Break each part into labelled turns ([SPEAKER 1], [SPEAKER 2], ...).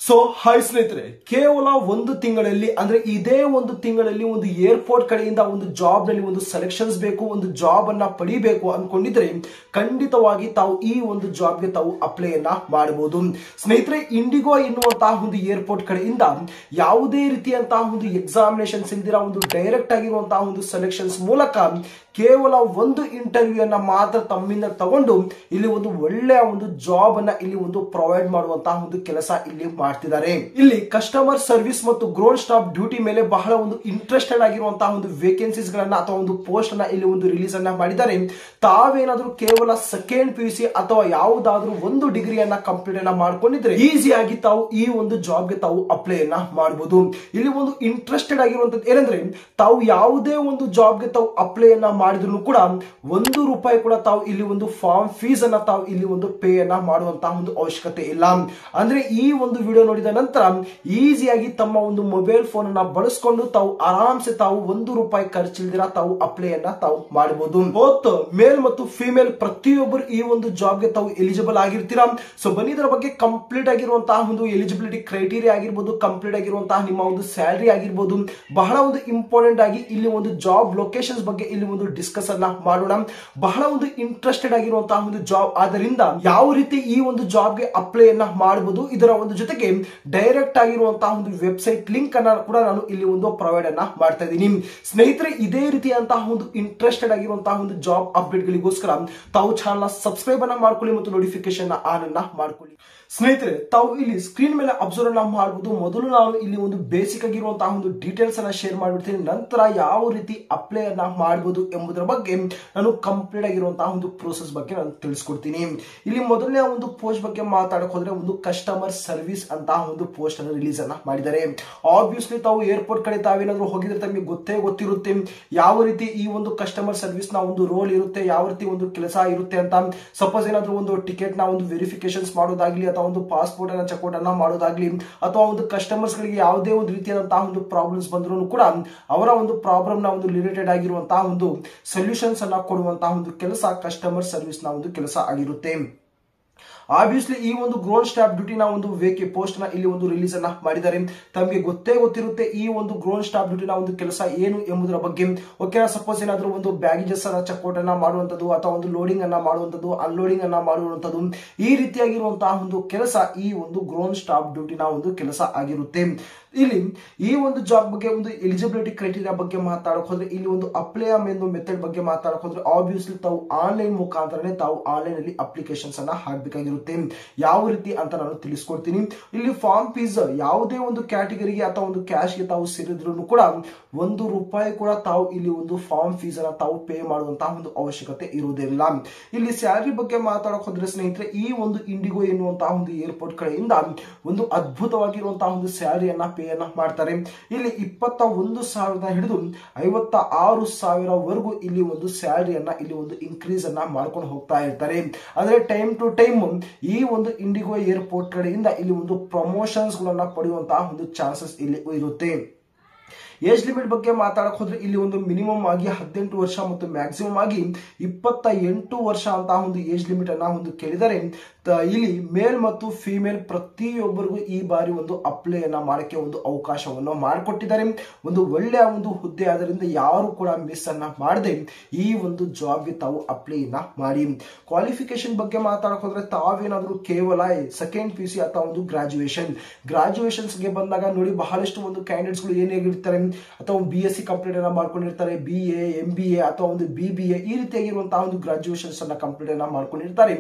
[SPEAKER 1] So hi ಸ್ನೇಹಿತರೆ, ಕೇವಲ ಒಂದು ತಿಂಗಳಲ್ಲಿ ಅಂದ್ರೆ ಇದೇ ಒಂದು ತಿಂಗಳಲ್ಲಿ ಒಂದು ಏರ್ಪೋರ್ಟ್ ಕಡೆಯಿಂದ ಒಂದು ಜಾಬ್ ನಲ್ಲಿ ಒಂದು ಸೆಲೆಕ್ಷನ್ಸ್ ಬೇಕು, ಒಂದು ಜಾಬ್ ಅನ್ನ ಪಡಿಬೇಕು ಅನ್ಕೊಂಡಿದ್ರೆ ಖಂಡಿತವಾಗಿ ತಾವು ಈ ಒಂದು ಜಾಬ್ಗೆ ತಾವು ಅಪ್ಲೈ ಅನ್ನ ಮಾಡಬಹುದು. ಸ್ನೇಹಿತರೆ, ಇಂಡಿಗೋ ಎನ್ನುವಂತಹ ಒಂದು ಏರ್ಪೋರ್ಟ್ ಕಡೆಯಿಂದ ಯಾವುದೇ ರೀತಿಯಂತಹ ಒಂದು ಎಕ್ಸಾಮಿನೇಷನ್ಸ್ ಇಲ್ದಿರ ಒಂದು ಡೈರೆಕ್ಟ್ ಆಗಿರುವಂತಹ ಒಂದು ಸೆಲೆಕ್ಷನ್ಸ್ ಮೂಲಕ ಕೇವಲ ಒಂದು ಇಂಟರ್ವ್ಯೂ ಅನ್ನ ಮಾತ್ರ ತಮ್ಮಿಂದ ತಗೊಂಡು ಇಲ್ಲಿ ಒಂದು ಒಳ್ಳೆಯ ಒಂದು ಜಾಬ್ ಅನ್ನ ಇಲ್ಲಿ ಒಂದು ಪ್ರೊವೈಡ್ ಮಾಡುವಂತಹ ಒಂದು ಕೆಲಸ ಇಲ್ಲಿ ಮಾಡ್ತಿದ್ದಾರೆ. ಇಲ್ಲಿ ಕಸ್ಟಮರ್ ಸರ್ವಿಸ್ ಮತ್ತು ಗ್ರೌಂಡ್ ಸ್ಟಾಫ್ ಡ್ಯೂಟಿ ಮೇಲೆ ಬಹಳ ಒಂದು ಇಂಟ್ರೆಸ್ಟೆಡ್ ಆಗಿರುವಂತಹ ಒಂದು ವೇಕೆನ್ಸೀಸ್ ಗಳನ್ನ ಅಥವಾ ಒಂದು ಪೋಸ್ಟ್ ಅನ್ನ ಇಲ್ಲಿ ಒಂದು ರಿಲೀಸ್ ಅನ್ನ ಮಾಡಿದ್ದಾರೆ. ತಾವೇನಾದ್ರೂ ಕೇವಲ ಸೆಕೆಂಡ್ PUC ಅಥವಾ ಯಾವುದಾದ್ರೂ ಒಂದು ಡಿಗ್ರಿಯನ್ನ ಕಂಪ್ಲೀಟ್ ಅನ್ನ ಮಾಡ್ಕೊಂಡಿದ್ರೆ ಈಸಿಯಾಗಿ ತಾವು ಈ ಒಂದು ಜಾಬ್ಗೆ ತಾವು ಅಪ್ಲೈ ಅನ್ನ ಮಾಡಬಹುದು. ಇಲ್ಲಿ ಒಂದು ಇಂಟ್ರೆಸ್ಟೆಡ್ ಆಗಿರುವಂತದ್ದು ಏನಂದ್ರೆ, ತಾವು ಯಾವುದೇ ಒಂದು ಜಾಬ್ಗೆ ತಾವು ಅಪ್ಲೈ ಅನ್ನ ಮಾಡಿದ್ರು ಕೂಡ ₹1 ಕೂಡ ತಾವು ಇಲ್ಲಿ ಒಂದು ಫಾರ್ಮ್ ಫೀಸ್ ಅನ್ನ ತಾವು ಇಲ್ಲಿ ಒಂದು ಪೇ ಅನ್ನ ಮಾಡುವಂತಹ ಒಂದು ಅವಶ್ಯಕತೆ ಇಲ್ಲ. ಅಂದ್ರೆ ಈ ಒಂದು ವಿಡಿಯೋ ನೋಡಿದ ನಂತರ ಈಸಿಯಾಗಿ ತಮ್ಮ ಒಂದು ಮೊಬೈಲ್ ಫೋನ್ ಅನ್ನ ಬಳಸಿಕೊಂಡು ತಾವು ಆರಾಮ್ಸೆ ತಾವು ₹1 ಖರ್ಚಿಲ್ದಿರ ತಾವು ಅಪ್ಲೈ ಅನ್ನ ತಾವು ಮಾಡಬಹುದು. ಬೋತ್ ಮೇಲ್ ಮತ್ತು ಫಿಮೇಲ್ ಪ್ರತಿಯೊಬ್ಬರು ಈ ಒಂದು ಜಾಬ್ಗೆ ತಾವು ಎಲಿಜಿಬಲ್ ಆಗಿರ್ತೀರಾ. ಸೊ ಬನ್ನಿ, ಇದರ ಬಗ್ಗೆ ಕಂಪ್ಲೀಟ್ ಆಗಿರುವಂತಹ ಒಂದು ಎಲಿಜಿಬಿಲಿಟಿ ಕ್ರೈಟೀರಿಯಾ ಆಗಿರ್ಬೋದು, ಕಂಪ್ಲೀಟ್ ಆಗಿರುವಂತಹ ನಿಮ್ಮ ಒಂದು ಸ್ಯಾಲರಿ ಆಗಿರ್ಬೋದು, ಬಹಳ ಒಂದು ಇಂಪಾರ್ಟೆಂಟ್ ಆಗಿ ಇಲ್ಲಿ ಒಂದು ಜಾಬ್ ಲೊಕೇಶನ್ಸ್ ಬಗ್ಗೆ ಇಲ್ಲಿ ಒಂದು ಡಿಸ್ಕಸ್ ಅನ್ನ ಮಾಡೋಣ. ಬಹಳ ಒಂದು ಇಂಟ್ರೆಸ್ಟೆಡ್ ಆಗಿರುವಂತಹ ಒಂದು ಜಾಬ್ ಆದ್ದರಿಂದ ಯಾವ ರೀತಿ ಈ ಒಂದು ಜಾಬ್ಗೆ ಅಪ್ಲೈ ಅನ್ನ ಮಾಡಬಹುದು, ಇದರ ಒಂದು ಜೊತೆಗೆ ಡೈರೆಕ್ಟ್ ಆಗಿರುವಂತಹ ಒಂದು ವೆಬ್ಸೈಟ್ ಲಿಂಕ್ ಅನ್ನ ಕೂಡ ನಾನು ಇಲ್ಲಿ ಒಂದು ಪ್ರೊವೈಡ್ ಅನ್ನ ಮಾಡ್ತಾ ಇದ್ದೀನಿ. ಸ್ನೇಹಿತರೆ, ಇದೇ ರೀತಿಯಂತಹ ಒಂದು ಇಂಟ್ರೆಸ್ಟೆಡ್ ಆಗಿರುವಂತಹ ಒಂದು ಜಾಬ್ ಅಪ್ಡೇಟ್ ಗಳಿಗೋಸ್ಕರ ತಾವು ಚಾನಲ್ ಸಬ್ಸ್ಕ್ರೈಬ್ ಅನ್ನ ಮಾಡ್ಕೊಳ್ಳಿ ಮತ್ತು ನೋಟಿಫಿಕೇಶನ್ ಆನ್ ಅನ್ನ ಮಾಡ್ಕೊಳ್ಳಿ. ಸ್ನೇಹಿತರೆ, ತಾವು ಇಲ್ಲಿ ಸ್ಕ್ರೀನ್ ಮೇಲೆ ಅಬ್ಸರ್ವ್ ಅನ್ನ ಮಾಡಬಹುದು. ಮೊದಲು ನಾನು ಇಲ್ಲಿ ಒಂದು ಬೇಸಿಕ್ ಆಗಿರುವಂತಹ ಒಂದು ಡೀಟೇಲ್ಸ್ ಅನ್ನ ಶೇರ್ ಮಾಡಿಬಿಡ್ತೀನಿ. ನಂತರ ಯಾವ ರೀತಿ ಅಪ್ಲೈ ಅನ್ನ ಮಾಡಬಹುದು ಎಂಬುದರ ಬಗ್ಗೆ ನಾನು ಕಂಪ್ಲೀಟ್ ಆಗಿರುವಂತಹ ಒಂದು ಪ್ರೋಸೆಸ್ ಬಗ್ಗೆ ನಾನು ತಿಳಿಸ್ಕೊಡ್ತೀನಿ. ಇಲ್ಲಿ ಮೊದಲನೇ ಒಂದು ಪೋಸ್ಟ್ ಬಗ್ಗೆ ಮಾತಾಡಕ್ ಹೋದ್ರೆ ಒಂದು ಕಸ್ಟಮರ್ ಸರ್ವಿಸ್ ಅಂತ ಒಂದು ಪೋಸ್ಟ್ ಅನ್ನು ರಿಲೀಸ್ ಅನ್ನ ಮಾಡಿದ್ದಾರೆ. ಆಬ್ವಿಯಸ್ಲಿ ತಾವು ಏರ್ಪೋರ್ಟ್ ಕಡೆ ತಾವೇನಾದ್ರೂ ಹೋಗಿದ್ರೆ ತಮಗೆ ಗೊತ್ತಿರುತ್ತೆ ಯಾವ ರೀತಿ ಈ ಒಂದು ಕಸ್ಟಮರ್ ಸರ್ವಿಸ್ ನ ಒಂದು ರೋಲ್ ಇರುತ್ತೆ, ಯಾವ ರೀತಿ ಒಂದು ಕೆಲಸ ಇರುತ್ತೆ ಅಂತ. ಸಪೋಸ್ ಏನಾದ್ರೂ ಒಂದು ಟಿಕೆಟ್ ನ ಒಂದು ವೆರಿಫಿಕೇಶನ್ಸ್ ಮಾಡೋದಾಗ್ಲಿ ಅಥವಾ ಒಂದು ಪಾಸ್ಪೋರ್ಟ್ ಅನ್ನ ಚೆಕ್ಔಟ್ ಅನ್ನ ಮಾಡೋದಾಗ್ಲಿ ಅಥವಾ ಒಂದು ಕಸ್ಟಮರ್ಸ್ ಗಳಿಗೆ ಯಾವುದೇ ಒಂದು ರೀತಿಯಾದಂತಹ ಒಂದು ಪ್ರಾಬ್ಲಮ್ಸ್ ಬಂದ್ರು ಕೂಡ ಅವರ ಒಂದು ಪ್ರಾಬ್ಲಮ್ ನ ಒಂದು ರಿಲೇಟೆಡ್ ಆಗಿರುವಂತಹ ಒಂದು ಸೊಲ್ಯೂಷನ್ಸ್ ಅನ್ನ ಕೊಡುವಂತಹ ಒಂದು ಕೆಲಸ ಕಸ್ಟಮರ್ ಸರ್ವಿಸ್ ನ ಒಂದು ಕೆಲಸ ಆಗಿರುತ್ತೆ. ಆಬ್ವಿಯಸ್ಲಿ ಈ ಒಂದು ಗ್ರೌಂಡ್ ಸ್ಟಾಫ್ ಡ್ಯೂಟಿ ನ ಒಂದು ಪೋಸ್ಟ್ ನ ಇಲ್ಲಿ ಒಂದು ರಿಲೀಸ್ ಅನ್ನ ಮಾಡಿದ್ದಾರೆ. ತಮಗೆ ಗೊತ್ತಿರುತ್ತೆ ಈ ಒಂದು ಗ್ರೌಂಡ್ ಸ್ಟಾಫ್ ಡ್ಯೂಟಿ ನ ಒಂದು ಕೆಲಸ ಏನು ಎಂಬುದರ ಬಗ್ಗೆ. ಓಕೆ, ಸಪೋಸ್ ಏನಾದ್ರೂ ಒಂದು ಬ್ಯಾಗೇಜಸ್ ಅನ್ನ ಚೆಕ್ಔಟ್ ಅನ್ನ ಮಾಡುವಂತದ್ದು ಅಥವಾ ಒಂದು ಲೋಡಿಂಗ್ ಅನ್ನ ಮಾಡುವಂತದ್ದು, ಅನ್ಲೋಡಿಂಗ್ ಅನ್ನ ಮಾಡುವಂತದ್ದು, ಈ ರೀತಿಯಾಗಿರುವಂತಹ ಒಂದು ಕೆಲಸ ಈ ಒಂದು ಗ್ರೌಂಡ್ ಸ್ಟಾಫ್ ಡ್ಯೂಟಿ ನ ಒಂದು ಕೆಲಸ ಆಗಿರುತ್ತೆ. ಇಲ್ಲಿ ಈ ಒಂದು ಜಾಬ್ ಬಗ್ಗೆ ಒಂದು ಎಲಿಜಿಬಿಲಿಟಿ ಕ್ರೈಟೀರಿಯಾ ಬಗ್ಗೆ ಮಾತಾಡಕ್ ಹೋದ್ರೆ ಇಲ್ಲಿ ಒಂದು ಅಪ್ಲೈ ಒಂದು ಮೆಥಡ್ ಬಗ್ಗೆ ಮಾತಾಡಕ್ ಹೋದ್ರೆ ಆಬ್ವಿಯಸ್ಲಿ ತಾವು ಆನ್ಲೈನ್ ಮುಖಾಂತರನೇ ತಾವು ಆನ್ಲೈನ್ ಅಲ್ಲಿ ಅಪ್ಲಿಕೇಶನ್ಸ್ ಅನ್ನ ಹಾಕಬೇಕಾಗಿರುತ್ತೆ. ಯಾವ ರೀತಿ ಅಂತ ನಾನು ತಿಳಿಸ್ಕೊಡ್ತೀನಿ. ಇಲ್ಲಿ ಫಾರ್ಮ್ ಫೀಸ್ ಯಾವುದೇ ಒಂದು ಕ್ಯಾಟಗರಿಗೆ ಅಥವಾ ಒಂದು ಕ್ಯಾಶ್ಗೆ ತಾವು ಸೇರಿದ್ರು ಕೂಡ ₹1 ಕೂಡ ತಾವು ಇಲ್ಲಿ ಒಂದು ಫಾರ್ಮ್ ಫೀಸ್ ಅನ್ನ ತಾವು ಪೇ ಮಾಡುವಂತಹ ಒಂದು ಅವಶ್ಯಕತೆ ಇರುವುದಿಲ್ಲ. ಇಲ್ಲಿ ಸ್ಯಾಲರಿ ಬಗ್ಗೆ ಮಾತಾಡಕ್ ಹೋದ್ರೆ ಸ್ನೇಹಿತರೆ, ಈ ಒಂದು ಇಂಡಿಗೋ ಎನ್ನುವಂತಹ ಒಂದು ಏರ್ಪೋರ್ಟ್ ಕಡೆಯಿಂದ ಒಂದು ಅದ್ಭುತವಾಗಿರುವಂತಹ ಒಂದು ಸ್ಯಾಲರಿಯನ್ನ ಪೇ ಅನ್ನ ಮಾಡ್ತಾರೆ. ಇಲ್ಲಿ 21,000 ಹಿಡಿದು 56,000 ವರೆಗೂ ಇಲ್ಲಿ ಒಂದು ಸ್ಯಾಲರಿಯನ್ನ ಇಲ್ಲಿ ಒಂದು ಇನ್ಕ್ರೀಸ್ ಅನ್ನ ಮಾಡ್ಕೊಂಡು ಹೋಗ್ತಾ ಇರ್ತಾರೆ. ಅಂದ್ರೆ ಟೈಮ್ ಟು ಟೈಮ್ ಈ ಒಂದು ಇಂಡಿಗೋ ಏರ್ಪೋರ್ಟ್ ಕಡೆಯಿಂದ ಇಲ್ಲಿ ಒಂದು ಪ್ರಮೋಷನ್ಸ್ ಗಳನ್ನ ಪಡೆಯುವಂತಹ ಒಂದು ಚಾನ್ಸಸ್ ಇಲ್ಲಿ ಇರುತ್ತೆ. ಏಜ್ ಲಿಮಿಟ್ ಬಗ್ಗೆ ಮಾತಾಡಕ್ ಹೋದ್ರೆ ಇಲ್ಲಿ ಒಂದು ಮಿನಿಮಮ್ ಆಗಿ 18 ವರ್ಷ ಮತ್ತು ಮ್ಯಾಕ್ಸಿಮಮ್ ಆಗಿ 28 ವರ್ಷ ಅಂತ ಒಂದು ಏಜ್ ಲಿಮಿಟ್ ಅನ್ನ ಒಂದು ಕೇಳಿದರೆ ಇಲ್ಲಿ ಮೇಲ್ ಮತ್ತು ಫಿಮೇಲ್ ಪ್ರತಿಯೊಬ್ಬರಿಗೂ ಈ ಬಾರಿ ಒಂದು ಅಪ್ಲೈ ಅನ್ನ ಮಾಡಕ್ಕೆ ಒಂದು ಅವಕಾಶವನ್ನು ಮಾಡಿಕೊಟ್ಟಿದ್ದಾರೆ. ಒಂದು ಒಳ್ಳೆಯ ಒಂದು ಹುದ್ದೆ ಆದ್ದರಿಂದ ಯಾರು ಕೂಡ ಮಿಸ್ ಅನ್ನ ಮಾಡದೆ ಈ ಒಂದು ಜಾಬ್ಗೆ ತಾವು ಅಪ್ಲೈ ಅನ್ನ ಮಾಡಿ. ಕ್ವಾಲಿಫಿಕೇಶನ್ ಬಗ್ಗೆ ಮಾತಾಡಕ್ ಹೋದ್ರೆ ತಾವೇನಾದ್ರೂ ಕೇವಲ ಸೆಕೆಂಡ್ PUC ಅಥವಾ ಒಂದು ಗ್ರಾಜುಯೇಷನ್ಸ್ ಗೆ ಬಂದಾಗ ನೋಡಿ ಬಹಳಷ್ಟು ಒಂದು ಕ್ಯಾಂಡಿಡೇಟ್ಸ್ ಗಳು ಏನ್ ಹೇಗಿರ್ತಾರೆ ಅಥವಾ BSc ಕಂಪ್ಲೀಟ್ ಅನ್ನ ಮಾಡ್ಕೊಂಡಿರ್ತಾರೆ, BA, MBA ಅಥವಾ ಒಂದು BBA ಈ ರೀತಿಯಾಗಿರುವಂತಹ ಒಂದು ಗ್ರಾಜುಯೇಷನ್ಸ್ ಅನ್ನ ಕಂಪ್ಲೀಟ್ ಅನ್ನ ಮಾಡ್ಕೊಂಡಿರ್ತಾರೆ.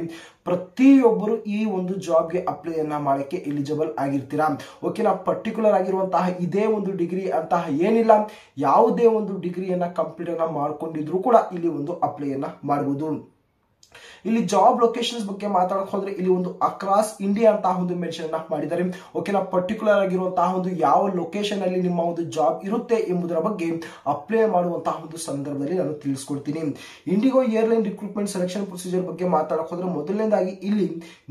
[SPEAKER 1] ಪ್ರತಿಯೊಬ್ಬರು ಈ ಒಂದು ಜಾಬ್ಗೆ ಅಪ್ಲೈ ಅನ್ನ ಮಾಡಕ್ಕೆ ಎಲಿಜಿಬಲ್ ಆಗಿರ್ತೀರಾ. ಓಕೆನಾ, ಪರ್ಟಿಕ್ಯುಲರ್ ಆಗಿರುವಂತಹ ಇದೇ ಒಂದು ಡಿಗ್ರಿ ಅಂತಹ ಏನಿಲ್ಲ, ಯಾವುದೇ ಒಂದು ಡಿಗ್ರಿಯನ್ನ ಕಂಪ್ಲೀಟ್ ಅನ್ನ ಮಾಡ್ಕೊಂಡಿದ್ರು ಕೂಡ ಇಲ್ಲಿ ಒಂದು ಅಪ್ಲೈ ಅನ್ನ ಮಾಡಬಹುದು. ಇಲ್ಲಿ ಜಾಬ್ ಲೊಕೇಶನ್ಸ್ ಬಗ್ಗೆ ಮಾತಾಡಕ್ ಹೋದ್ರೆ ಇಲ್ಲಿ ಒಂದು ಅಕ್ರಾಸ್ ಇಂಡಿಯಾ ಅಂತ ಒಂದು ಮೆನ್ಷನ್ ಅನ್ನ ಮಾಡಿದ್ದಾರೆ. ಓಕೆನಾ, ಪರ್ಟಿಕ್ಯುಲರ್ ಆಗಿರುವಂತಹ ಒಂದು ಯಾವ ಲೊಕೇಶನ್ ಅಲ್ಲಿ ನಿಮ್ಮ ಒಂದು ಜಾಬ್ ಇರುತ್ತೆ ಎಂಬುದರ ಬಗ್ಗೆ ಅಪ್ಲೈ ಮಾಡುವಂತಹ ಒಂದು ಸಂದರ್ಭದಲ್ಲಿ ನಾನು ತಿಳಿಸ್ಕೊಡ್ತೀನಿ. Indigo airline recruitment selection procedure ಬಗ್ಗೆ ಮಾತಾಡಕ್ ಹೋದ್ರೆ ಮೊದಲನೇದಾಗಿ ಇಲ್ಲಿ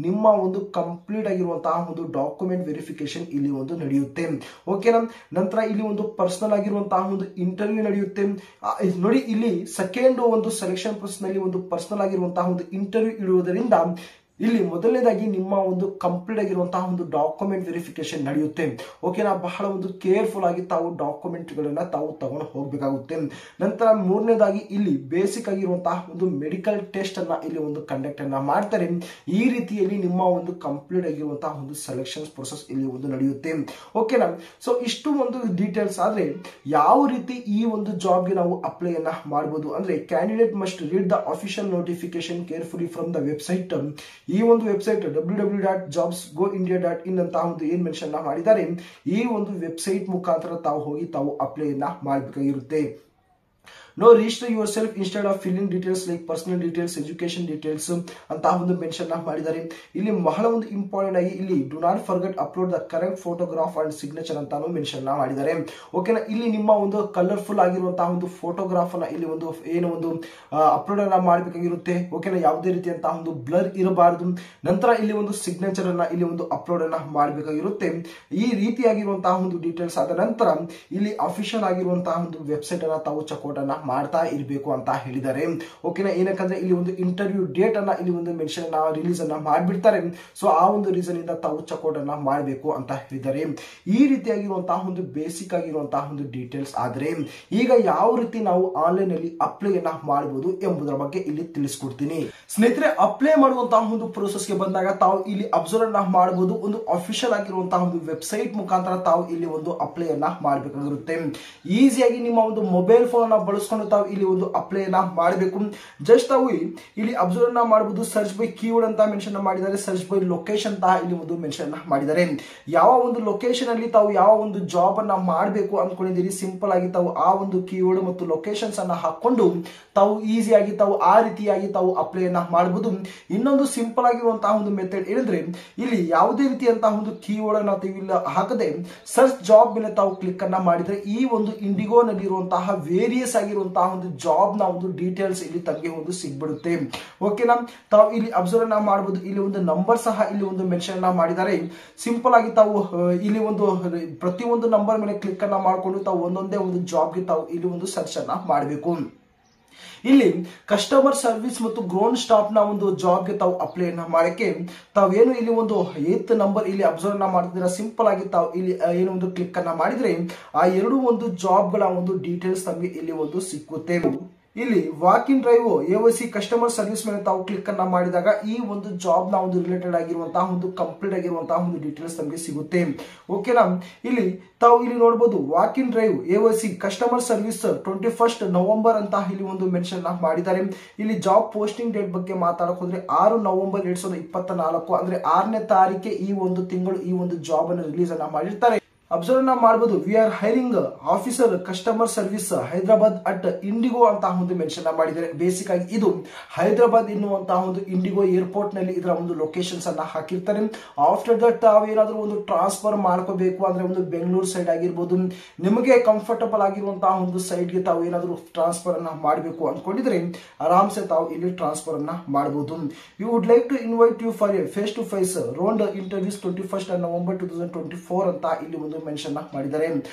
[SPEAKER 1] ನಿಮ್ಮ ಒಂದು ಕಂಪ್ಲೀಟ್ ಆಗಿರುವಂತಹ ಒಂದು ಡಾಕ್ಯುಮೆಂಟ್ ವೆರಿಫಿಕೇಶನ್ ಇಲ್ಲಿ ಒಂದು ನಡೆಯುತ್ತೆ. ಓಕೆನಾ, ನಂತರ ಇಲ್ಲಿ ಒಂದು ಪರ್ಸನಲ್ ಆಗಿರುವಂತಹ ಒಂದು ಇಂಟರ್ವ್ಯೂ ನಡೆಯುತ್ತೆ. ನೋಡಿ, ಇಲ್ಲಿ ಸೆಕೆಂಡ್ ಒಂದು ಸೆಲೆಕ್ಷನ್ ಪ್ರೊಸೆಸ್ ನಲ್ಲಿ ಒಂದು ಪರ್ಸನಲ್ ಆಗಿರುವಂತಹ ಒಂದು ಇಂಟರ್ವ್ಯೂ ಇಡುವುದರಿಂದ ಇಲ್ಲಿ ಮೊದಲನೇದಾಗಿ ನಿಮ್ಮ ಒಂದು ಕಂಪ್ಲೀಟ್ ಆಗಿರುವಂತಹ ಒಂದು ಡಾಕ್ಯುಮೆಂಟ್ ವೆರಿಫಿಕೇಶನ್ ನಡೆಯುತ್ತೆ. ಓಕೆನಾ, ಬಹಳ ಒಂದು ಕೇರ್ಫುಲ್ ಆಗಿ ತಾವು ಡಾಕ್ಯುಮೆಂಟ್ ಗಳನ್ನ ತಾವು ತಗೊಂಡು ಹೋಗಬೇಕಾಗುತ್ತೆ. ನಂತರ ಮೂರನೇದಾಗಿ ಇಲ್ಲಿ ಬೇಸಿಕ್ ಆಗಿರುವಂತಹ ಒಂದು ಮೆಡಿಕಲ್ ಟೆಸ್ಟ್ ಅನ್ನ ಇಲ್ಲಿ ಒಂದು ಕಂಡಕ್ಟ್ ಅನ್ನ ಮಾಡ್ತಾರೆ. ಈ ರೀತಿಯಲ್ಲಿ ನಿಮ್ಮ ಒಂದು ಕಂಪ್ಲೀಟ್ ಆಗಿರುವಂತಹ ಒಂದು ಸೆಲೆಕ್ಷನ್ ಪ್ರೊಸೆಸ್ ಇಲ್ಲಿ ಒಂದು ನಡೆಯುತ್ತೆ. ಓಕೆನಾ, ಸೊ ಇಷ್ಟು ಒಂದು ಡೀಟೇಲ್ಸ್ ಆದ್ರೆ ಯಾವ ರೀತಿ ಈ ಒಂದು ಜಾಬ್ಗೆ ನಾವು ಅಪ್ಲೈ ಅನ್ನ ಮಾಡಬಹುದು ಅಂದ್ರೆ candidate must read the official notification carefully from the website. ಈ ಒಂದು ವೆಬ್ಸೈಟ್ www.jobsgoindia.in ಅಂತ ಒಂದು ಏನ್ ಮೆನ್ಷನ್ ಮಾಡಿದ್ದಾರೆ, ಈ ಒಂದು ವೆಬ್ಸೈಟ್ ಮುಖಾಂತರ ತಾವು ಹೋಗಿ ತಾವು ಅಪ್ಲೈ ಅನ್ನ ಮಾಡಬೇಕಾಗಿರುತ್ತೆ. No, register yourself instead of filling details like personal details, education details ಅಂತ ಒಂದು ಮೆನ್ಷನ್ ಮಾಡಿದ್ದಾರೆ. ಇಲ್ಲಿ ಬಹಳ ಒಂದು ಇಂಪಾರ್ಟೆಂಟ್ ಆಗಿ ಇಲ್ಲಿ do not forget upload the correct photograph and signature ಅಂತಾನು ಮೆನ್ಷನ್ ಮಾಡಿದ್ದಾರೆ. ಓಕೆನಾ, ಇಲ್ಲಿ ನಿಮ್ಮ ಒಂದು ಕಲರ್ಫುಲ್ ಆಗಿರುವಂತಹ ಒಂದು ಫೋಟೋಗ್ರಾಫ್ ಅನ್ನ ಇಲ್ಲಿ ಒಂದು ಏನು ಒಂದು ಅಪ್ಲೋಡ್ ಅನ್ನ ಮಾಡಬೇಕಾಗಿರುತ್ತೆ. ಓಕೆನಾ, ಯಾವುದೇ ರೀತಿಯಂತಹ ಒಂದು ಬ್ಲರ್ ಇರಬಾರದು. ನಂತರ ಇಲ್ಲಿ ಒಂದು ಸಿಗ್ನೇಚರ್ ಅನ್ನ ಇಲ್ಲಿ ಒಂದು ಅಪ್ಲೋಡ್ ಅನ್ನ ಮಾಡಬೇಕಾಗಿರುತ್ತೆ. ಈ ರೀತಿಯಾಗಿರುವಂತಹ ಒಂದು ಡೀಟೇಲ್ಸ್ ಆದ ನಂತರ ಇಲ್ಲಿ ಅಫಿಷಿಯಲ್ ಆಗಿರುವಂತಹ ಒಂದು ವೆಬ್ಸೈಟ್ ಅನ್ನ ತಾವು ಚೆಕ್ಔಟ್ ಅನ್ನ ಮಾಡ್ತಾ ಇರಬೇಕು ಅಂತ ಹೇಳಿದ್ದಾರೆ. ಓಕೆನಾ, ಏನಕ್ಕಂದ್ರೆ ಇಲ್ಲಿ ಒಂದು ಇಂಟರ್ವ್ಯೂ ಡೇಟ್ ಅನ್ನ ಇಲ್ಲಿ ಒಂದು ಮೆನ್ಷನ್ ರಿಲೀಸ್ ಅನ್ನ ಮಾಡಿಬಿಡ್ತಾರೆ. ಸೊ ಆ ಒಂದು ರೀಸನ್ ಇಂದ ತಾವು ಚೆಕ್ಔಟ್ ಅನ್ನ ಮಾಡಬೇಕು ಅಂತ ಹೇಳಿದ್ದಾರೆ. ಈ ರೀತಿಯಾಗಿರುವಂತಹ ಒಂದು ಬೇಸಿಕ್ ಆಗಿರುವಂತಹ ಒಂದು ಡೀಟೇಲ್ಸ್ ಆದ್ರೆ ಈಗ ಯಾವ ರೀತಿ ನಾವು ಆನ್ಲೈನ್ ಅಲ್ಲಿ ಅಪ್ಲೈ ಅನ್ನ ಮಾಡಬಹುದು ಎಂಬುದರ ಬಗ್ಗೆ ಇಲ್ಲಿ ತಿಳಿಸ್ಕೊಡ್ತೀನಿ. ಸ್ನೇಹಿತರೆ, ಅಪ್ಲೈ ಮಾಡುವಂತಹ ಒಂದು ಪ್ರೋಸೆಸ್ ಗೆ ಬಂದಾಗ ತಾವು ಇಲ್ಲಿ ಅಬ್ಸರ್ವ್ ಅನ್ನ ಮಾಡಬಹುದು. ಒಂದು ಅಫಿಷಿಯಲ್ ಆಗಿರುವಂತಹ ಒಂದು ವೆಬ್ಸೈಟ್ ಮುಖಾಂತರ ತಾವು ಇಲ್ಲಿ ಒಂದು ಅಪ್ಲೈ ಅನ್ನ ಮಾಡಬೇಕಾಗಿರುತ್ತೆ. ಈಸಿಯಾಗಿ ನಿಮ್ಮ ಒಂದು ಮೊಬೈಲ್ ಫೋನ್ ಅನ್ನ ಬಳಸ್ಕೊಂಡು ತಾವು ಇಲ್ಲಿ ಒಂದು ಅಪ್ಲೈ ಅನ್ನ ಮಾಡಬೇಕು. ಜಸ್ಟ್ ತಾವು ಇಲ್ಲಿ ಅಬ್ಸರ್ವ್ ಅನ್ನ ಮಾಡಬಹುದು. ಸರ್ಚ್ ಬೈ ಕೀವರ್ಡ್ ಅಂತ ಮೆನ್ಷನ್ ಮಾಡಿದ್ದಾರೆ, ಸರ್ಚ್ ಬೈ ಲೊಕೇಶನ್ ಅಂತ ಇಲ್ಲಿ ಒಂದು ಮೆನ್ಷನ್ ಮಾಡಿದ್ದಾರೆ. ಯಾವ ಒಂದು ಲೊಕೇಶನ್ ಅಲ್ಲಿ ತಾವು ಯಾವ ಒಂದು ಜಾಬ್ ಅನ್ನ ಮಾಡಬೇಕು ಅನ್ಕೊಂಡಿದ್ದೀರಿ, ಸಿಂಪಲ್ ಆಗಿ ತಾವು ಆ ಒಂದು ಕೀವರ್ಡ್ ಮತ್ತು ಲೊಕೇಶನ್ಸ್ ಅನ್ನ ಹಾಕೊಂಡು ತಾವು ಈಸಿಯಾಗಿ ತಾವು ಆ ರೀತಿಯಾಗಿ ತಾವು ಅಪ್ಲೈ ಅನ್ನ ಮಾಡಬಹುದು. ಇನ್ನೊಂದು ಸಿಂಪಲ್ ಆಗಿರುವಂತಹ ಒಂದು ಮೆಥಡ್ ಏನಂದ್ರೆ ಇಲ್ಲಿ ಯಾವುದೇ ರೀತಿಯಂತಹ ಒಂದು ಕೀವರ್ಡ್ ಅನ್ನ ತಾವು ಹಾಕದೆ ಸರ್ಚ್ ಜಾಬ್ ಮೇಲೆ ತಾವು ಕ್ಲಿಕ್ ಅನ್ನ ಮಾಡಿದ್ರೆ ಈ ಒಂದು ಇಂಡಿಗೋ ನಲ್ಲಿ ಇರುವಂತಹ ವೇರಿಯಸ್ ಆಗಿರುವಂತಹ ಒಂದು ಜಾಬ್ ನ ಒಂದು ಡೀಟೇಲ್ಸ್ ಇಲ್ಲಿ ತಮಗೆ ಒಂದು ಸಿಗ್ಬಿಡುತ್ತೆ. ಓಕೆನಾ, ತಾವು ಇಲ್ಲಿ ಅಬ್ಸರ್ವ್ ಅನ್ನ ಮಾಡಬಹುದು. ಇಲ್ಲಿ ಒಂದು ನಂಬರ್ ಸಹ ಇಲ್ಲಿ ಒಂದು ಮೆನ್ಷನ್ ಮಾಡಿದ್ದಾರೆ. ಸಿಂಪಲ್ ಆಗಿ ತಾವು ಇಲ್ಲಿ ಒಂದು ಪ್ರತಿಯೊಂದು ನಂಬರ್ ಮೇಲೆ ಕ್ಲಿಕ್ ಅನ್ನ ಮಾಡಿಕೊಂಡು ತಾವು ಒಂದೊಂದೇ ಒಂದು ಜಾಬ್ಗೆ ತಾವು ಇಲ್ಲಿ ಒಂದು ಸರ್ಚ್ ಅನ್ನ ಮಾಡಬೇಕು. ಇಲ್ಲಿ ಕಸ್ಟಮರ್ ಸರ್ವಿಸ್ ಮತ್ತು ಗ್ರೌಂಡ್ ಸ್ಟಾಫ್ ನ ಒಂದು ಜಾಬ್ಗೆ ತಾವು ಅಪ್ಲೈ ಅನ್ನ ಮಾಡಕ್ಕೆ ತಾವೇನು ಇಲ್ಲಿ ಒಂದು 8th ನಂಬರ್ ಇಲ್ಲಿ ಅಬ್ಸರ್ವ್ ಅನ್ನ ಮಾಡ್ತಿದ್ದೀರಾ. ಸಿಂಪಲ್ ಆಗಿ ತಾವು ಇಲ್ಲಿ ಏನು ಒಂದು ಕ್ಲಿಕ್ ಅನ್ನ ಮಾಡಿದ್ರೆ ಆ ಎರಡು ಒಂದು ಜಾಬ್ ಗಳ ಒಂದು ಡೀಟೇಲ್ಸ್ ತಮಗೆ ಇಲ್ಲಿ ಒಂದು ಸಿಕ್ಕುತ್ತೆ. ಇಲ್ಲಿ walk in drive AOC customer service ಮೇಲೆ ತಾವು ಕ್ಲಿಕ್ ಅನ್ನ ಮಾಡಿದಾಗ ಈ ಒಂದು ಜಾಬ್ ನ ಒಂದು ರಿಲೇಟೆಡ್ ಆಗಿರುವಂತಹ ಒಂದು ಕಂಪ್ಲೀಟ್ ಆಗಿರುವಂತಹ ಒಂದು ಡೀಟೇಲ್ಸ್ ನಮಗೆ ಸಿಗುತ್ತೆ. ಓಕೆನಾ, ಇಲ್ಲಿ ತಾವು ಇಲ್ಲಿ ನೋಡಬಹುದು walk in drive AOC customer service 21 November ಅಂತ ಇಲ್ಲಿ ಒಂದು ಮೆನ್ಷನ್ ಮಾಡಿದ್ದಾರೆ. ಇಲ್ಲಿ ಜಾಬ್ ಪೋಸ್ಟಿಂಗ್ ಡೇಟ್ ಬಗ್ಗೆ ಮಾತಾಡಕ್ ಹೋದ್ರೆ 6 ನವೆಂಬರ್ 2024 ಅಂದ್ರೆ 6ನೇ ತಾರೀಕೆ ಈ ಒಂದು ತಿಂಗಳು ಈ ಒಂದು ಜಾಬ್ ಅನ್ನು ರಿಲೀಸ್ ಅನ್ನ ಮಾಡಿರ್ತಾರೆ. ಅಬ್ಸರ್ವ್ ಅನ್ನ ಮಾಡಬಹುದು. We are hiring officer customer service Hyderabad at IndiGo ಅಂತ ಒಂದು ಮೆನ್ಷನ್ ಮಾಡಿದ್ದಾರೆ. ಬೇಸಿಕ್ ಆಗಿ ಇದು ಹೈದರಾಬಾದ್ ಎನ್ನುವಂತಹ ಒಂದು ಇಂಡಿಗೋ ಏರ್ಪೋರ್ಟ್ ನಲ್ಲಿ ಇದರ ಒಂದು ಲೊಕೇಶನ್ಸ್ ಅನ್ನ ಹಾಕಿರ್ತಾರೆ. ಆಫ್ಟರ್ ದಟ್ ತಾವೇನಾದ್ರೂ ಒಂದು ಟ್ರಾನ್ಸ್ಫರ್ ಮಾಡ್ಕೋಬೇಕು ಅಂದ್ರೆ ಒಂದು ಬೆಂಗಳೂರು ಸೈಡ್ ಆಗಿರ್ಬೋದು, ನಿಮಗೆ ಕಂಫರ್ಟಬಲ್ ಆಗಿರುವಂತಹ ಒಂದು ಸೈಡ್ ಗೆ ತಾವು ಏನಾದ್ರೂ ಟ್ರಾನ್ಸ್ಫರ್ ಅನ್ನ ಮಾಡಬೇಕು ಅನ್ಕೊಂಡಿದ್ರೆ ಆರಾಮ್ಸೆ ತಾವು ಇಲ್ಲಿ ಟ್ರಾನ್ಸ್ಫರ್ ಅನ್ನ ಮಾಡಬಹುದು. You would like to invite you for a face to face round interviews 21 November 2024 ಅಂತ ಇಲ್ಲಿ ಒಂದು ಮೆನ್ಷನ್ ಮಾಡಿದ್ದಾರೆ.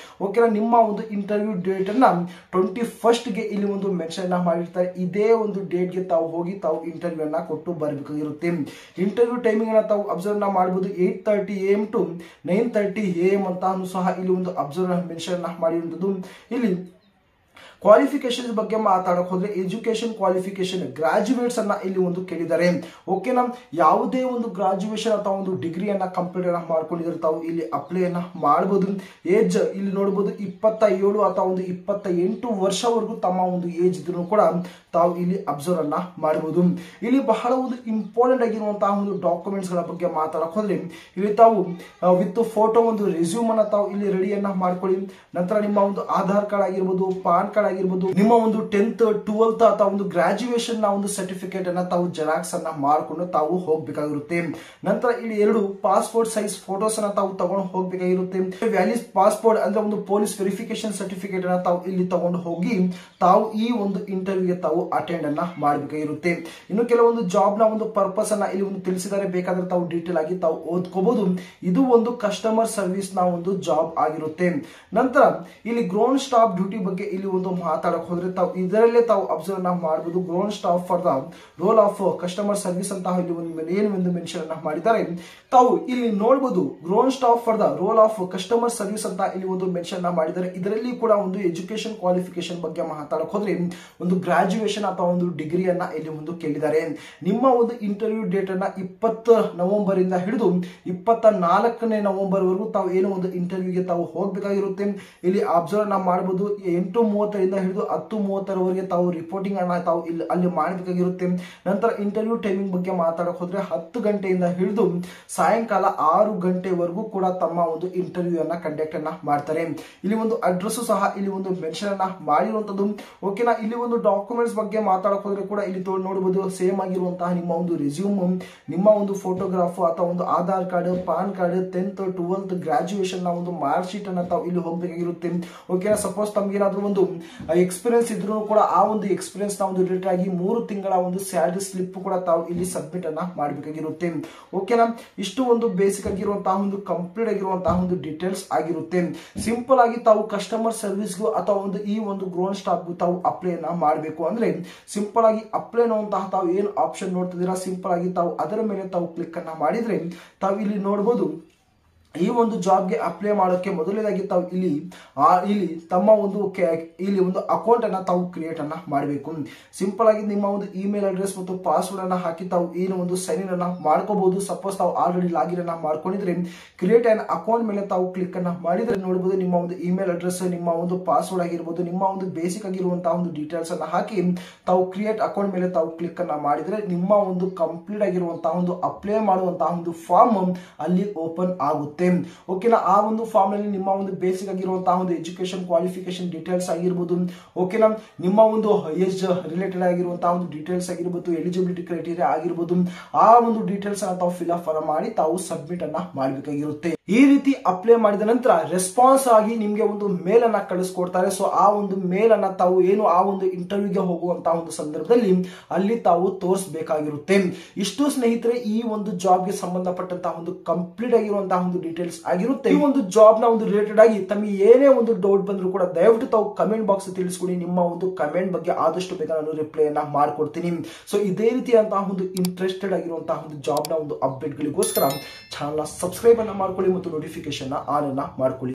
[SPEAKER 1] ಓಕೆನಾ, ನಿಮ್ಮ ಒಂದು ಇಂಟರ್ವ್ಯೂ ಡೇಟ್ ಅನ್ನ 21 ಗೆ ಇಲ್ಲಿ ಒಂದು ಮೆನ್ಷನ್ ಮಾಡಿರ್ತಾರೆ. ಇದೇ ಒಂದು ಡೇಟ್ ಗೆ ತಾವು ಹೋಗಿ ತಾವು ಇಂಟರ್ವ್ಯೂ ಅನ್ನ ಕೊಟ್ಟು ಬರಬೇಕಾಗಿರುತ್ತೆ. ಇಂಟರ್ವ್ಯೂ ಟೈಮಿಂಗ್ ಅನ್ನ ತಾವು ಅಬ್ಸರ್ವ್ ಮಾಡಬಹುದು. 8:30 AM to 9:30 AM ಅಂತ ಸಹ ಇಲ್ಲಿ ಒಂದು ಅಬ್ಸರ್ವ್ ಮೆನ್ಷನ್ ಮಾಡಿರುವಂತದ್ದು. ಇಲ್ಲಿ ಕ್ವಾಲಿಫಿಕೇಶನ್ ಬಗ್ಗೆ ಮಾತಾಡಕ್ ಹೋದ್ರೆ ಎಜುಕೇಶನ್ ಕ್ವಾಲಿಫಿಕೇಶನ್ ಗ್ರಾಜುಯೇಟ್ಸ್ ಅನ್ನ ಇಲ್ಲಿ ಒಂದು ಕೇಳಿದ್ದಾರೆ. ಓಕೆನಾ, ಯಾವುದೇ ಒಂದು ಗ್ರಾಜುಯೇಷನ್ ಅಥವಾ ಒಂದು ಡಿಗ್ರಿಯನ್ನ ಕಂಪ್ಲೀಟ್ ಅನ್ನ ಮಾಡ್ಕೊಂಡಿದ್ರೆ ತಾವು ಇಲ್ಲಿ ಅಪ್ಲೈ ಅನ್ನ ಮಾಡಬಹುದು. ಏಜ್ ಇಲ್ಲಿ ನೋಡಬಹುದು 27 ಅಥವಾ ಒಂದು 28 ವರ್ಷವರೆಗೂ ತಮ್ಮ ಒಂದು ಏಜ್ ಇದ್ರೂ ಕೂಡ ತಾವು ಇಲ್ಲಿ ಅಬ್ಸರ್ವ್ ಅನ್ನ ಮಾಡಬಹುದು. ಇಲ್ಲಿ ಬಹಳ ಒಂದು ಇಂಪಾರ್ಟೆಂಟ್ ಆಗಿರುವಂತಹ ಒಂದು ಡಾಕ್ಯುಮೆಂಟ್ಸ್ ಗಳ ಬಗ್ಗೆ ಮಾತಾಡಕ್ ಹೋದ್ರೆ ಇಲ್ಲಿ ತಾವು ವಿತ್ ಫೋಟೋ ಒಂದು ರೆಸ್ಯೂಮ್ ಅನ್ನ ತಾವು ಇಲ್ಲಿ ರೆಡಿಯನ್ನ ಮಾಡ್ಕೊಳ್ಳಿ. ನಂತರ ನಿಮ್ಮ ಒಂದು ಆಧಾರ್ ಕಾರ್ಡ್ ಆಗಿರ್ಬೋದು, ಪಾನ್ ಕಾರ್ಡ್ ಆಗಿರ್ಬೋದು, ನಿಮ್ಮ ಒಂದು 10th 12th ಅಥವಾ ಒಂದು ಗ್ರಾಜುಯೇಷನ್ ನ ಒಂದು ಸರ್ಟಿಫಿಕೇಟ್ ಅನ್ನ ತಾವು ಜೆರಾಕ್ಸ್ ಅನ್ನ ಮಾಡಿಕೊಂಡು ತಾವು ಹೋಗ್ಬೇಕಾಗಿರುತ್ತೆ. ನಂತರ ಇಲ್ಲಿ 2 ಪಾಸ್ಪೋರ್ಟ್ ಸೈಜ್ ಫೋಟೋಸ್ ಅನ್ನ ತಾವು ತಗೊಂಡು ಹೋಗ್ಬೇಕಾಗಿರುತ್ತೆ. ವ್ಯಾಲಿಡ್ ಪಾಸ್ಪೋರ್ಟ್ ಅಂದ್ರೆ ಒಂದು ಪೊಲೀಸ್ ವೆರಿಫಿಕೇಶನ್ ಸರ್ಟಿಫಿಕೇಟ್ ಅನ್ನ ತಾವು ಇಲ್ಲಿ ತಗೊಂಡು ಹೋಗಿ ತಾವು ಈ ಒಂದು ಇಂಟರ್ವ್ಯೂಗೆ ತಾವು ಅಟೆಂಡ್ ಅನ್ನ ಮಾಡಬೇಕಾಗಿರುತ್ತೆ. ಇನ್ನು ಕೆಲವೊಂದು ಜಾಬ್ ನ ಒಂದು ಪರ್ಪಸ್ ಅನ್ನ ಇಲ್ಲಿ ಒಂದು ತಿಳಿಸಿದರೆ, ಬೇಕಾದ್ರೆ ತಾವು ಡೀಟೇಲ್ ಆಗಿ ತಾವು ಓದ್ಕೋಬಹುದು. ಇದು ಒಂದು ಕಸ್ಟಮರ್ ಸರ್ವಿಸ್ ನ ಒಂದು ಜಾಬ್ ಆಗಿರುತ್ತೆ. ನಂತರ ಇಲ್ಲಿ ಗ್ರೌಂಡ್ ಸ್ಟಾಫ್ ಡ್ಯೂಟಿ ಬಗ್ಗೆ ಇಲ್ಲಿ ಒಂದು ಮಾತಾಡಕ್ ಹೋದ್ರೆ ತಾವು ಇದರಲ್ಲೇ ತಾವು ಅಬ್ಸರ್ವ್ ಮಾಡಬಹುದು. Ground staff for the role of customer service ಅಂತ ಇಲ್ಲಿ ಒಂದು ಮೆನ್ಷನ್ ಅನ್ನ ಮಾಡಿದ್ದಾರೆ. ತಾವು ಇಲ್ಲಿ ನೋಡಬಹುದು ground staff for the role of customer service ಅಂತ ಇಲ್ಲಿ ಒಂದು ಮೆನ್ಷನ್ ಮಾಡಿದ್ದಾರೆ. ಇದರಲ್ಲಿ ಕೂಡ ಒಂದು ಎಜುಕೇಶನ್ ಕ್ವಾಲಿಫಿಕೇಶನ್ ಬಗ್ಗೆ ಮಾತಾಡಕ್ ಹೋದ್ರೆ ಒಂದು ಗ್ರಾಜುಯೇಷನ್ ಅಥವಾ ಒಂದು ಡಿಗ್ರಿಯನ್ನ ಇಲ್ಲಿ ಒಂದು ಕೇಳಿದ್ದಾರೆ. ನಿಮ್ಮ ಒಂದು ಇಂಟರ್ವ್ಯೂ ಡೇಟ್ ಅನ್ನ 20 ನವೆಂಬರ್ ಇಂದ ಹಿಡಿದು 24ನೇ ನವೆಂಬರ್ ವರೆಗೂ ತಾವು ಏನು ಒಂದು ಇಂಟರ್ವ್ಯೂಗೆ ತಾವು ಹೋಗಬೇಕಾಗಿರುತ್ತೆ. ಇಲ್ಲಿ ಅಬ್ಸರ್ವ್ ಮಾಡಬಹುದು 8:30 ಹಿಡಿದು 10:30 ತಾವು ರಿಪೋರ್ಟಿಂಗ್ ಅನ್ನ ತಾವು ಅಲ್ಲಿ ಮಾಡಬೇಕಾಗಿರುತ್ತೆ. ನಂತರ ಇಂಟರ್ವ್ಯೂ ಟೈಮಿಂಗ್ ಬಗ್ಗೆ ಮಾತಾಡಕ್ ಹೋದ್ರೆ 10 ಗಂಟೆಯಿಂದ ಹಿಡಿದು ಸಾಯಂಕಾಲ 6 ಗಂಟೆವರೆಗೂ ಕೂಡ ತಮ್ಮ ಒಂದು ಇಂಟರ್ವ್ಯೂ ಅನ್ನ ಕಂಡಕ್ಟ್ ಅನ್ನ ಮಾಡ್ತಾರೆ. ಇಲ್ಲಿ ಒಂದು ಅಡ್ರೆಸ್ ಸಹ ಇಲ್ಲಿ ಒಂದು ಮೆನ್ಷನ್ ಅನ್ನ ಮಾಡಿರುವಂತದ್ದು. ಓಕೆನಾ, ಇಲ್ಲಿ ಒಂದು ಡಾಕ್ಯುಮೆಂಟ್ಸ್ ಬಗ್ಗೆ ಮಾತಾಡಕ್ ಹೋದ್ರೆ ಕೂಡ ಇಲ್ಲಿ ನೋಡಬಹುದು ಸೇಮ್ ಆಗಿರುವಂತಹ ನಿಮ್ಮ ಒಂದು ರೆಸ್ಯೂಮ್, ನಿಮ್ಮ ಒಂದು ಫೋಟೋಗ್ರಾಫ್ ಅಥವಾ ಒಂದು Aadhaar card, PAN card, 10th 12th graduation ನ ಒಂದು ಮಾರ್ಕ್ ಶೀಟ್ ಅನ್ನ ತಾವು ಇಲ್ಲಿ ಹೋಗಬೇಕಾಗಿರುತ್ತೆ. ಓಕೆನಾ, ಸಪೋಸ್ ತಮ್ಗೆ ಏನಾದ್ರೂ ಒಂದು ಎಕ್ಸ್ಪೀರಿಯನ್ಸ್ ಇದ್ರೂ ಕೂಡ ಆ ಒಂದು ಎಕ್ಸ್ಪೀರಿಯನ್ಸ್ ನ ಒಂದು ರಿಲೇಟೆಡ್ ಆಗಿ 3 ತಿಂಗಳ ಒಂದು ಸ್ಯಾಲರಿ ಸ್ಲಿಪ್ ಕೂಡ ತಾವು ಇಲ್ಲಿ ಸಬ್ಮಿಟ್ ಅನ್ನ ಮಾಡಬೇಕಾಗಿರುತ್ತೆ. ಓಕೆನಾ, ಇಷ್ಟು ಒಂದು ಬೇಸಿಕ್ ಆಗಿರುವಂತಹ ಒಂದು ಕಂಪ್ಲೀಟ್ ಆಗಿರುವಂತಹ ಒಂದು ಡೀಟೇಲ್ಸ್ ಆಗಿರುತ್ತೆ. ಸಿಂಪಲ್ ಆಗಿ ತಾವು ಕಸ್ಟಮರ್ ಸರ್ವಿಸ್ಗೂ ಅಥವಾ ಒಂದು ಈ ಒಂದು ಗ್ರೌಂಡ್ ಸ್ಟಾಫ್ಗೂ ತಾವು ಅಪ್ಲೈ ಮಾಡಬೇಕು ಅಂದ್ರೆ ಸಿಂಪಲ್ ಆಗಿ ಅಪ್ಲೈ ಅನ್ನುವಂತಹ ತಾವು ಏನು ಆಪ್ಷನ್ ನೋಡ್ತಿದ್ದೀರಾ, ಸಿಂಪಲ್ ಆಗಿ ತಾವು ಅದರ ಮೇಲೆ ತಾವು ಕ್ಲಿಕ್ ಅನ್ನ ಮಾಡಿದ್ರೆ ತಾವು ಇಲ್ಲಿ ನೋಡಬಹುದು ಈ ಒಂದು ಜಾಬ್ಗೆ ಅಪ್ಲೈ ಮಾಡೋಕೆ ಮೊದಲನೇದಾಗಿ ತಾವು ಇಲ್ಲಿ ತಮ್ಮ ಒಂದು ಇಲ್ಲಿ ಒಂದು ಅಕೌಂಟ್ ಅನ್ನ ತಾವು ಕ್ರಿಯೇಟ್ ಅನ್ನ ಮಾಡಬೇಕು. ಸಿಂಪಲ್ ಆಗಿ ನಿಮ್ಮ ಒಂದು ಇಮೇಲ್ ಅಡ್ರೆಸ್ ಮತ್ತು ಪಾಸ್ವರ್ಡ್ ಅನ್ನ ಹಾಕಿ ತಾವು ಏನು ಒಂದು ಸೈನ್ ಇನ್ ಅನ್ನ ಮಾಡ್ಕೋಬಹುದು. ಸಪೋಸ್ ತಾವು ಆಲ್ರೆಡಿ ಲಾಗಿನ್ ಅನ್ನ ಮಾಡ್ಕೊಂಡಿದ್ರೆ ಕ್ರಿಯೇಟ್ ಅನ್ ಅಕೌಂಟ್ ಮೇಲೆ ತಾವು ಕ್ಲಿಕ್ ಅನ್ನ ಮಾಡಿದ್ರೆ ನೋಡಬಹುದು ನಿಮ್ಮ ಒಂದು ಇಮೇಲ್ ಅಡ್ರೆಸ್, ನಿಮ್ಮ ಒಂದು ಪಾಸ್ವರ್ಡ್ ಆಗಿರ್ಬೋದು, ನಿಮ್ಮ ಒಂದು ಬೇಸಿಕ್ ಆಗಿರುವಂತಹ ಒಂದು ಡೀಟೇಲ್ಸ್ ಅನ್ನ ಹಾಕಿ ತಾವು ಕ್ರಿಯೇಟ್ ಅಕೌಂಟ್ ಮೇಲೆ ತಾವು ಕ್ಲಿಕ್ ಅನ್ನ ಮಾಡಿದ್ರೆ ನಿಮ್ಮ ಒಂದು ಕಂಪ್ಲೀಟ್ ಆಗಿರುವಂತಹ ಒಂದು ಅಪ್ಲೈ ಮಾಡುವಂತಹ ಒಂದು ಫಾರ್ಮ್ ಅಲ್ಲಿ ಓಪನ್ ಆಗುತ್ತೆ. ಓಕೆನಾ, ಆ ಒಂದು ಫಾರ್ಮ್ ನಲ್ಲಿ ನಿಮ್ಮ ಒಂದು ಬೇಸಿಕ್ ಆಗಿರುವಂತಹ ಒಂದು ಎಜುಕೇಶನ್ ಕ್ವಾಲಿಫಿಕೇಶನ್ ಡೀಟೇಲ್ಸ್ ಆಗಿರ್ಬೋದು, ಓಕೆನಾ, ನಿಮ್ಮ ಒಂದು ಏಜ್ ರಿಲೇಟೆಡ್ ಆಗಿರುವಂತಹ ಒಂದು ಡೀಟೇಲ್ಸ್ ಆಗಿರ್ಬೋದು, ಎಲಿಜಿಬಿಲಿಟಿ ಕ್ರೈಟೀರಿಯಾ ಆಗಿರ್ಬೋದು, ಆ ಒಂದು ಡೀಟೇಲ್ಸ್ ಅನ್ನ ತಾವು ಫಿಲ್ ಅಪ್ ಮಾಡಿ ತಾವು ಸಬ್ಮಿಟ್ ಅನ್ನ ಮಾಡಬೇಕಾಗಿರುತ್ತೆ. ಈ ರೀತಿ ಅಪ್ಲೈ ಮಾಡಿದ ನಂತರ ರೆಸ್ಪಾನ್ಸ್ ಆಗಿ ನಿಮ್ಗೆ ಒಂದು ಮೇಲ್ ಅನ್ನ ಕಳಿಸ್ಕೊಡ್ತಾರೆ. ಸೊ ಆ ಒಂದು ಮೇಲ್ ಅನ್ನ ತಾವು ಏನು ಆ ಒಂದು ಇಂಟರ್ವ್ಯೂಗೆ ಹೋಗುವಂತಹ ಒಂದು ಸಂದರ್ಭದಲ್ಲಿ ಅಲ್ಲಿ ತಾವು ತೋರಿಸಬೇಕಾಗಿರುತ್ತೆ. ಇಷ್ಟು ಸ್ನೇಹಿತರೆ ಈ ಒಂದು ಜಾಬ್ಗೆ ಸಂಬಂಧಪಟ್ಟಂತಹ ಒಂದು ಕಂಪ್ಲೀಟ್ ಆಗಿರುವಂತಹ ಒಂದು ಡೀಟೇಲ್ಸ್ ಆಗಿರುತ್ತೆ. ಈ ಒಂದು ಜಾಬ್ ನ ಒಂದು ರಿಲೇಟೆಡ್ ಆಗಿ ತಮಗೆ ಏನೇ ಒಂದು ಡೌಟ್ ಬಂದ್ರು ಕೂಡ ದಯವಿಟ್ಟು ತಾವು ಕಮೆಂಟ್ ಬಾಕ್ಸ್ ತಿಳಿಸ್ಕೊಡಿ. ನಿಮ್ಮ ಒಂದು ಕಮೆಂಟ್ ಬಗ್ಗೆ ಆದಷ್ಟು ಬೇಗ ನಾನು ರಿಪ್ಲೈ ಅನ್ನ ಮಾಡ್ಕೊಡ್ತೀನಿ. ಸೊ ಇದೇ ರೀತಿಯಾದಂತಹ ಒಂದು ಇಂಟ್ರೆಸ್ಟೆಡ್ ಆಗಿರುವಂತಹ ಒಂದು ಜಾಬ್ ನ ಒಂದು ಅಪ್ಡೇಟ್ ಗಳಿಗೋಸ್ಕರ ಚಾನಲ್ ಸಬ್ಸ್ಕ್ರೈಬ್ ಅನ್ನ ಮಾಡ್ಕೊಳ್ಳಿ ಮತ್ತು ನೋಟಿಫಿಕೇಶನ್ ಆನ್ ಅನ್ನ ಮಾಡ್ಕೊಳ್ಳಿ.